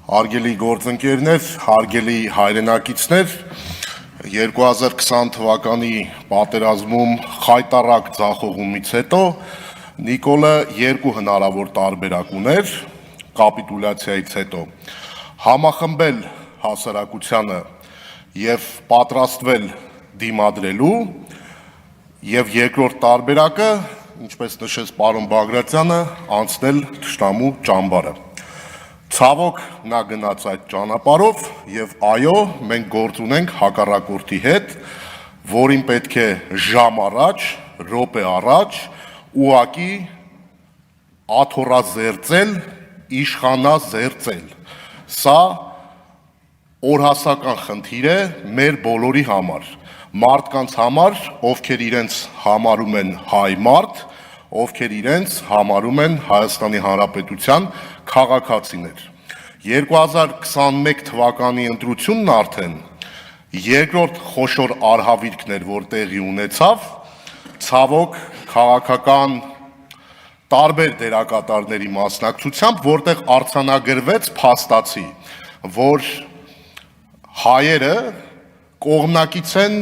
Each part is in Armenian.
Հարգելի գործընկերներ, հարգելի հայրենակիցներ, 2020 թվականի պատերազմում խայտառակ ձախողումից հետո Նիկոլը երկու հնարավոր տարբերակ ուներ կապիտուլյացիայից հետո համախմբել հասարակությանը եւ պատրաստվել դիմադրելու եւ երկրորդ տարբերակը, ինչպես նշեց պարոն Բագրատյանը, անցնել թշնամու ճամբարը։ Ցավոք նա գնաց այդ ճանապարհով եւ այո, մենք գործ ունենք հակառակորդի հետ, որին պետք է ժամ առաջ, րոպե առաջ ուղակի աթոռազերծել, իշխանազերծել։ Սա օրհասական խնդիր է մեր բոլորի համար, մարդկանց համար, ովքեր իրենց համարում են հայ մարդ, ովքեր իրենց համարում են Հայաստանի Հանրապետության քաղաքացիներ։ 2021 թվականի ընտրությունն արդեն երկրորդ խոշոր արհավիրքն էր, որ տեղի ունեցավ, ցավոք քաղաքական տարբեր դերակատարների մասնակցությամբ, որտեղ արձանագրվեց փաստացի, որ հայերը կողմնակից են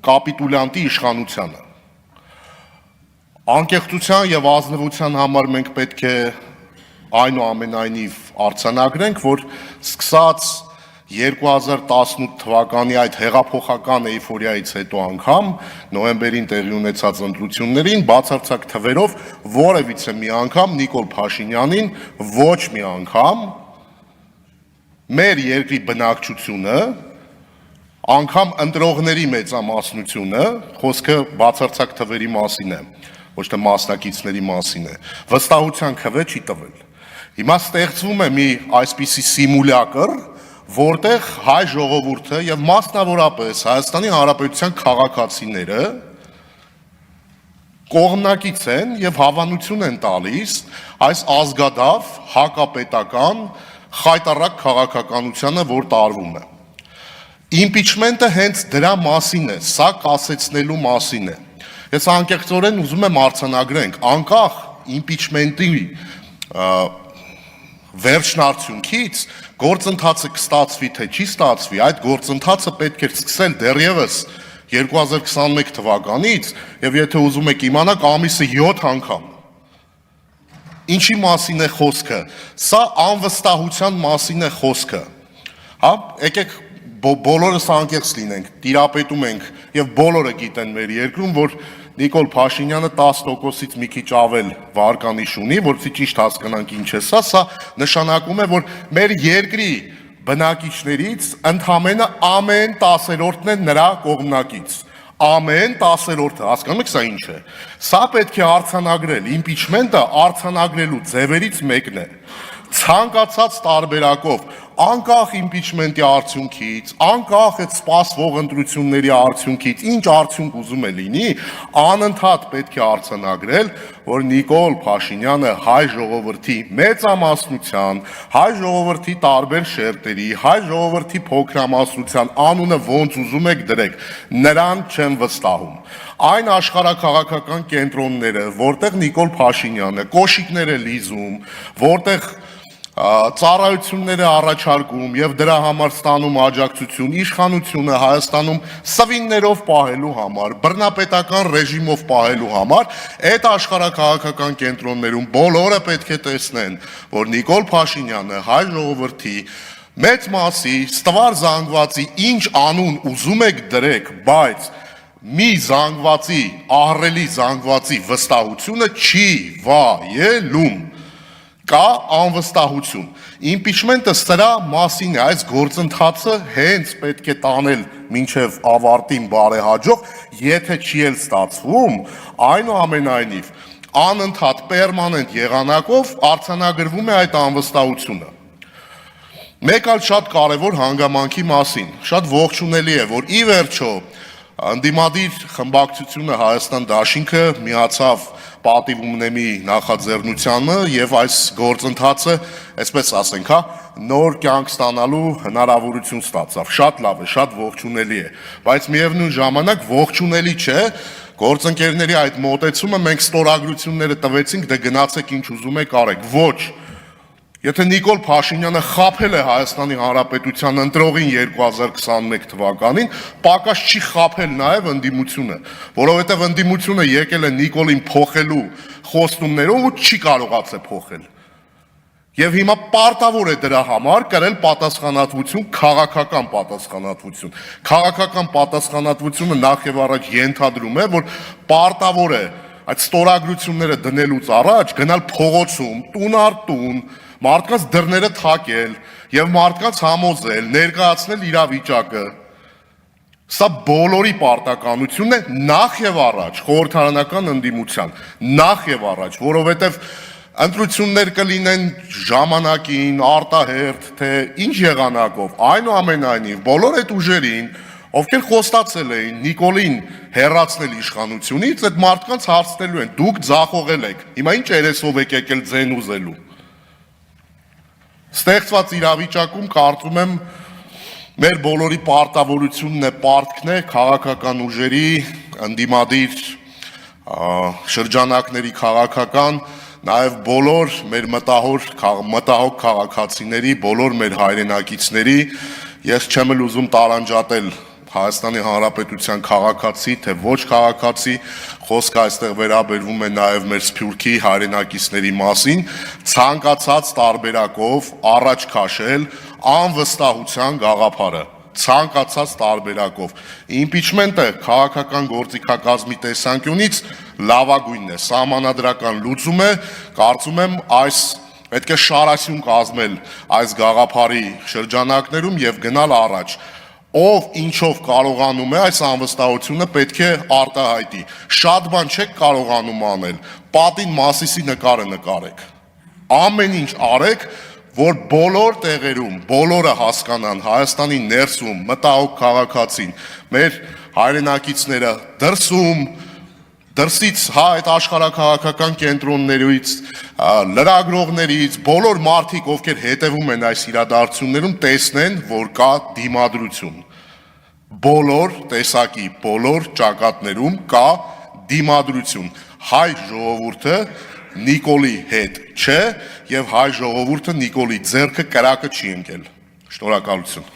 կապիտուլյանտի իշխանությանը։ Անկեղծության եւ ազնվության համար մենք պետք է այնուամենայնիվ արձանագրենք, որ սկսած 2018 թվականի այդ հեղափոխական էյֆորիայից հետո անգամ նոյեմբերին տեղի ունեցած ընտրություններին բացարձակ թվերով որևիցե մի անգամ Նիկոլ Փաշինյանին ոչ մի անգամ մեր երկրի բնակչությունը անգամ ընտրողների մեծամասնությունը, խոսքը բացարձակ թվերի մասին է, ոչ թե մասնակիցների մասին է, վստահության քվե չի տվել։ Հիմա ստեղծվում է մի այսպիսի սիմուլյակր, որտեղ հայ ժողովուրդը եւ մասնավորապես Հայաստանի Հանրապետության քաղաքացիները կողմնակից են եւ հավանություն են տալիս այս ազգադավ հակապետական խայտառակ քաղաքականությանը, որ տարվում է։ Իմպիչմենտը հենց դրա մասին է, սա կասեցնելու մասին է։ Ես անկեղծորեն ուզում եմ արձանագրենք, անկախ իմպիչմենտի վերջնարդյունքից գործընթացը կստացվի թե չի ստացվի, այդ գործընթացը պետք է սկսել դեռևս 2021 թվականից եւ եթե ուզում եք իմանաք ամիսը 7 անգամ։ Ինչի մասին է խոսքը։ Սա անվստահության մասին է խոսքը։ Հա, եկեք բոլորս անկեղծ լինենք, տիրապետում ենք եւ բոլորը գիտեն մեր երկրում, որ Նիկոլ Փաշինյանը 10%-ից մի քիչ ավել վարկանիշ ունի, որովհետեւ ճիշտ հասկանանք ինչ է սա նշանակում է, որ մեր երկրի բնակիչներից ընդամենը ամեն 10-րդն է նրա կողմնակից։ Ամեն 10-րդը, հասկանում եք սա ինչ է։ Սա պետք է արձանագրել, իմպիչմենտը արձանագրելու ձևերից մեկն է։ Ցանկացած տարբերակով, անկախ իմպիչմենտի արդյունքից, անկախ այդ սպասվող ընտրությունների արդյունքից, ինչ արդյունք ուզում է լինի, անընդհատ պետք է արձանագրել, որ Նիկոլ Փաշինյանը հայ ժողովրդի մեծամասնության, հայ ժողովրդի տարբեր շերտերի, հայ ժողովրդի փոքրամասնության անունը ոնց ուզում եք դրեք, նրան չեմ վստահում։ Այն աշխարհաքաղաքական կենտրոնները, որտեղ Նիկոլ Փաշինյանը կոշիկներ է լիզում, որտեղ ծառայություններ է առաջարկում եւ դրա համար ստանում աջակցություն, իշխանությունը Հայաստանում սվիններով պահելու համար, բռնապետական ռեժիմով պահելու համար, այդ աշխարհաքաղաքական կենտրոններում բոլորը պետք է տեսնեն, որ Նիկոլ Փաշինյանը հայ ժողովրդի մեծ մասի ստվար զանգվածի ինչ անուն ուզում եք դրեք, բայց մի զանգվածի, ահռելի զանգվածի վստահությունը չի վայելում։ Կա անվստահություն։ Իմպիչմենտը սրա մասին է, այս գործընթացը հենց պետք է տանել մինչև ավարտին բարեհաջող, եթե չի էլ ստացվում, այնուամենայնիվ անընդհատ պերմանենտ եղանակով արձանագրվում է այդ անվստահությունը։ Մեկ այլ շատ կարևոր հանգամանքի մասին, շատ ողջունելի է, որ ի վերջո ընդդիմադիր խմբակցությունը Հայաստան դաշինքը միացավ պատիվ ունեմի նախաձեռնությանը եւ այս գործընթացը, այսպես ասենք, նոր կյանք ստանալու հնարավորություն ստացավ։ Շատ լավ է, շատ ողջունելի է, բայց միևնույն ժամանակ ողջունելի չէ գործընկերների այդ մոտեցումը, մենք ստորագրությունները տվեցինք, դե գնացեք ինչ ուզում եք արեք։ Ոչ, Եթե Նիկոլ Փաշինյանը խաբել է Հայաստանի Հանրապետության ընտրողին 2021 թվականին, պակաս չի խաբել նաև ընդդիմությունը, որովհետև ընդդիմությունը եկել է Նիկոլին փոխելու խոստումներով ու չի կարողացել փոխել։ Եվ հիմա պարտավոր է դրա համար կրել պատասխանատվություն, քաղաքական պատասխանատվություն։ Քաղաքական պատասխանատվությունը նախ եւ առաջ ենթադրում է, որ պարտավոր է այդ ստորագրությունները դնելուց առաջ գնալ փողոցում, տուն առ տուն, մարդկանց դռները թակել եւ մարդկանց համոզել, ներկայացնել իրավիճակը։ Սա բոլորի պարտականությունն է նախ եւ առաջ խորհրդարանական ընդդիմության, նախ եւ առաջ, որովհետեւ ընտրություններ կլինեն ժամանակին, արտահերթ, թե ինչ եղանակով, այնուամենայնիվ բոլոր այդ ուժերին, ովքեր խոստացել էին Նիկոլին հեռացնել իշխանությունից, այդ մարդկանց հարցնելու են, դուք ձախողել եք, հիմա ինչ երեսով եք եկել ձեն ուզելու։ Ստեղծված իրավիճակում կարծում եմ մեր բոլորի պարտավորությունն է, պարտքն է քաղաքական ուժերի, ընդդիմադիր շրջանակների քաղաքական, նաև բոլոր մեր մտահոգ քաղաքացիների, բոլոր մեր հայրենակիցների, ես չեմ էլ ուզում տարանջատել Հայաստանի Հանրապետության քաղաքացի, թե ոչ քաղաքացի, խոսքը այստեղ վերաբերվում է նաև մեր Սփյուռքի հայրենակիցների մասին, ցանկացած տարբերակով առաջ քաշել անվստահության գաղափարը, ցանկացած տարբերակով։ Իմպիչմենտը քաղաքական գործիքակազմի տեսանկյունից լավագույնն է, սահմանադրական լուծում է, կարծում եմ այս պետք է շարասյուն կազմել այս գաղափարի շրջանակներում եւ գնալ առաջ։ Ով ինչով կարողանում է այս անվստահությունը պետք է արտահայտի։ Շատ բան չեք կարողանում անել, պատին Մասիսի նկարը նկարեք։ Ամեն ինչ արեք, որ բոլոր տեղերում, բոլորը հասկանան Հայաստանի ներսում մտահոգ քաղաքացին, մեր հայրենակիցները դրսում, դրսից այդ աշխարհաքաղաքական կենտրոններից, լրագրողներից, բոլոր մարդիկ, ովքեր հետևում են այս իրադարձություններում, տեսնեն, որ կա դիմադրություն։ Բոլոր տեսակի, բոլոր ճակատներում կա դիմադրություն։ Հայ ժողովուրդը Նիկոլի հետ չէ, եւ հայ ժողովուրդը Նիկոլի ձեռքը կրակը չի ընկել։ Շնորհակալություն։